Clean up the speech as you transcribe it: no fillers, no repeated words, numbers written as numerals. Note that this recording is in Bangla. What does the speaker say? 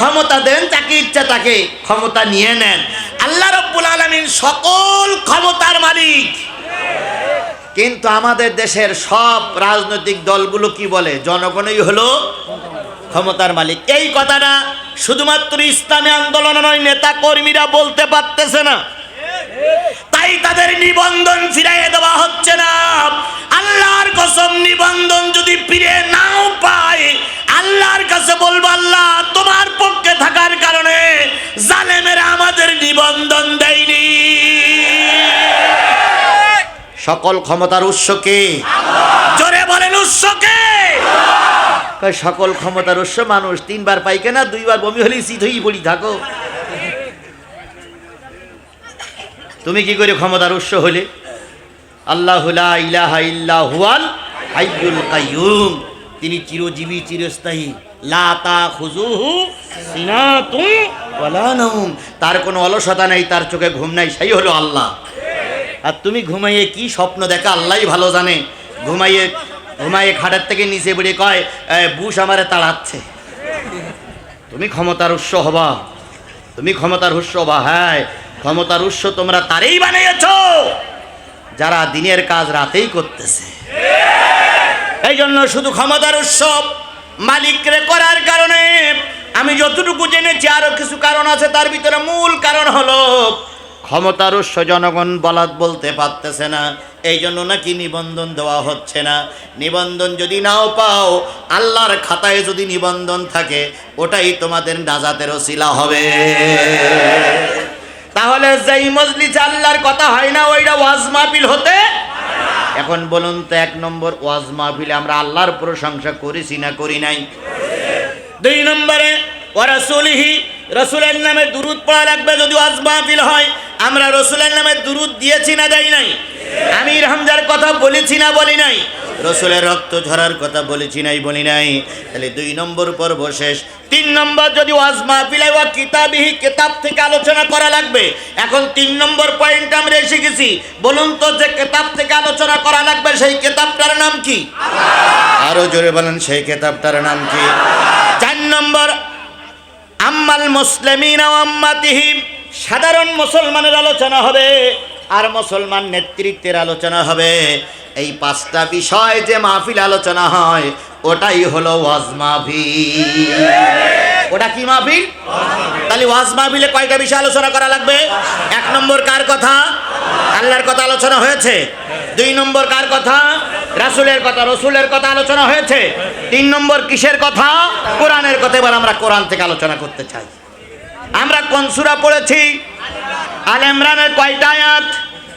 ক্ষমতা দেন, যাকে ইচ্ছা তাকে ক্ষমতা নিয়ে নেন। আল্লাহ রাব্বুল আলামিন সকল ক্ষমতার মালিক। কিন্তু আমাদের দেশের সব রাজনৈতিক দলগুলো কি বলে? জনগণই হলো ক্ষমতার মালিক। এই কথাটা শুধুমাত্র ইসলামী আন্দোলন নয়, নেতা কর্মীরা বলতে পারতেছে না, তাই তাদের নিবন্ধন ফিরিয়ে দেওয়া হচ্ছে না। আল্লাহর কসম, নিবন্ধন যদি ফিরে নাও পায়, আল্লাহর কাছে বলবো, আল্লাহ তোমার পক্ষে থাকার কারণে জালেমেরা আমাদের নিবন্ধন দেয়নি। সকল ক্ষমতার উৎস কে? জোরে বলেন, উৎস কে? সকল ক্ষমতার উৎস মানুষ। 3 বার পায়খানা, 2 বার বমি হলেই সিট হয়েই পড়ি থাকো। তুমি কি করে ক্ষমতার উৎস হলে? আল্লাহু লা ইলাহা ইল্লা হুয়াল হাইয়ুল কাইয়ুম, তিনি চিরজীবী চিরস্থায়ী। লা তাখুযুহু সিনাতুন ওয়ালা নাওম, তার কোনো অলসতা নেই, তার চোখে ঘুম নাই, সেই হলো আল্লাহ। আর তুমি ঘুমাইয়ে কি স্বপ্ন দেখা আল্লাহই ভালো জানে। ঘুমাইয়ে খাটের থেকে নিচে পড়ে কয় বুশ আমারে তাড়াচ্ছে। তুমি ক্ষমতার উৎস হবা, তুমি ক্ষমতার উৎস হবা। হ্যাঁ, ক্ষমতার উৎস তোমরা তারই বানিয়েছ যারা দিনের কাজ রাতেই করতেছে। এই জন্য শুধু ক্ষমতার উৎস মালিকরে করার কারণে, আমি যতটুকু জেনেছি আরো কিছু কারণ আছে, তার ভিতরে মূল কারণ হলো ক্ষমতার উৎস জনগণ বলতে পারতেছে না, এই জন্য নাকি নিবন্ধন দেওয়া হচ্ছে না। নিবন্ধন যদি নাও পাও, আল্লাহর খাতায় যদি নিবন্ধন থাকে, ওটাই তোমাদের নাজাতের ওসিলা হবে। তাহলে যেই মজলিসে আল্লাহর কথা হয় না, ওইটা ওয়াজ মাহফিল হতে। এখন বলুন তো, 1 নম্বর, ওয়াজ মাহফিলে আমরা আল্লাহর প্রশংসা করেছি না করি নাই? 2 নম্বরে ওয়া রাসূলিহি, রাসূলের নামে দুরূদ পড়া লাগবে যদি ওয়াজ মাহফিল হয়। আমরা রাসূলের নামে দুরূদ দিয়েছি না দেই নাই? আমির হামজার কথা বলেছি না বলি নাই? রাসূলের রক্ত ঝরার কথা বলেছি নাই বলি নাই? তাহলে 2 নম্বর পর্ব শেষ। 3 নম্বর, যদি ওয়াজ মাহফিলে ওয়া কিতাবিহি, কিতাব থেকে আলোচনা করা লাগবে। এখন 3 নম্বর পয়েন্ট আমরা এসে গেছি। বলুন তো, যে কিতাব থেকে আলোচনা করা লাগবে সেই কিতাবটার নাম কি? আরো জোরে বলেন, সেই কিতাবটার নাম কি? 4 নম্বর, আম্মাল মুসলিমিনা ওয়া উম্মাতিহিম, সাধারণ মুসলমানের আলোচনা হবে আর মুসলমান নেতৃত্বের আলোচনা হবে। এই 5টা বিষয় যে মাহফিল আলোচনা হয়, ওটাই হলো ওয়াজ মাহফিল। ওটা কি মাহফিল? তাহলে ওয়াজ মাহফিলে কয়টা বিষয় আলোচনা করা লাগবে? 1 নম্বর কার কথা? আল্লাহর কথা আলোচনা হয়েছে। 2 নম্বর কার কথা? রাসূলের কথা, রাসূলের কথা আলোচনা হয়েছে। 3 নম্বর কিসের কথা? কোরআনের কথা। এবার আমরা কোরআন থেকে আলোচনা করতে চাই। আমরা কোন সূরা পড়েছি? আলে ইমরানের কয়টা আয়াত?